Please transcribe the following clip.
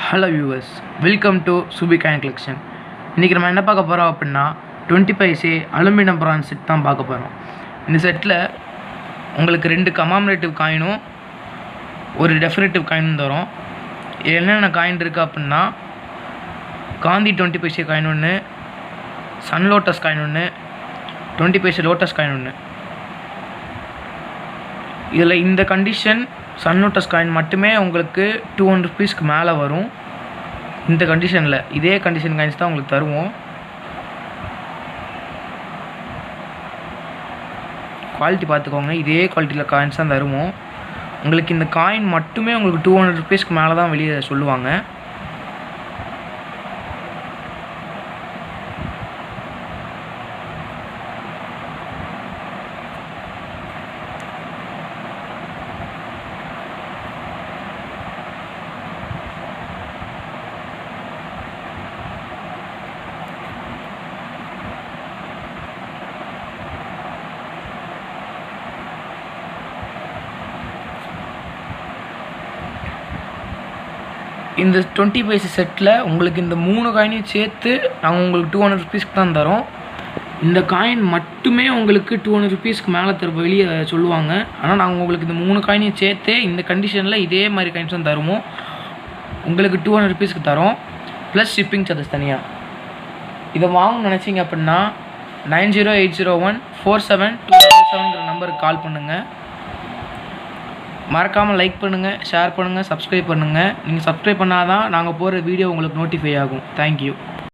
Hello viewers, welcome to Subi coin collection. இன்றைக்கி நம்ம என்ன பார்க்க போகிறோம் அப்படின்னா 20 பைசே அலுமினியம் பிரான்ஸ் செட் தான் பார்க்க போகிறோம். இந்த செட்டில் உங்களுக்கு 2 கமாமரேட்டிவ் காயினும் ஒரு டெஃபினேட்டிவ் காயினும் தரும். என்னென்ன காயின் இருக்குது அப்படின்னா காந்தி 20 பைசே காயின் ஒன்று, சன் லோட்டஸ் காயின் ஒன்று, 20 பைசே லோட்டஸ் காயின் ஒன்று. இதில் இந்த கண்டிஷன் சன் லோட்டஸ் காயின் மட்டுமே உங்களுக்கு 200 ருபீஸ்க்கு மேலே வரும். இந்த கண்டிஷனில் இதே கண்டிஷன் காயின்ஸ் தான் உங்களுக்கு தருவோம். குவாலிட்டி பார்த்துக்கோங்க, இதே குவாலிட்டியில் காயின்ஸ் தான் தருவோம். உங்களுக்கு இந்த காயின் மட்டுமே உங்களுக்கு 200 ருபீஸ்க்கு மேலே தான் வெளியே சொல்லுவாங்க. இந்த 20 பைசே செட்டில் உங்களுக்கு இந்த 3 காயினையும் சேர்த்து நாங்கள் உங்களுக்கு 200 ருபீஸ்க்கு தான் தரோம். இந்த காயின் மட்டுமே உங்களுக்கு 200 ருபீஸ்க்கு மேலே வெளியே சொல்லுவாங்க. ஆனால் நாங்கள் உங்களுக்கு இந்த 3 காயினையும் சேர்த்து இந்த கண்டிஷனில் இதே மாதிரி காயின்ஸ் தான் தருவோம். உங்களுக்கு 200 ருபீஸ்க்கு தரோம், ப்ளஸ் ஷிப்பிங் சார்ஜஸ் தனியாக. இதை வாங்கணும்னு நினச்சிங்க அப்படின்னா 9080147277 நம்பருக்கு கால் பண்ணுங்கள். மறக்காமல் லைக் பண்ணுங்கள், ஷேர் பண்ணுங்கள், சப்ஸ்கிரைப் பண்ணுங்கள். நீங்கள் சப்ஸ்கிரைப் பண்ணால் தான் நாங்கள் போகிற வீடியோ உங்களுக்கு நோட்டிஃபை ஆகும். தேங்க்யூ.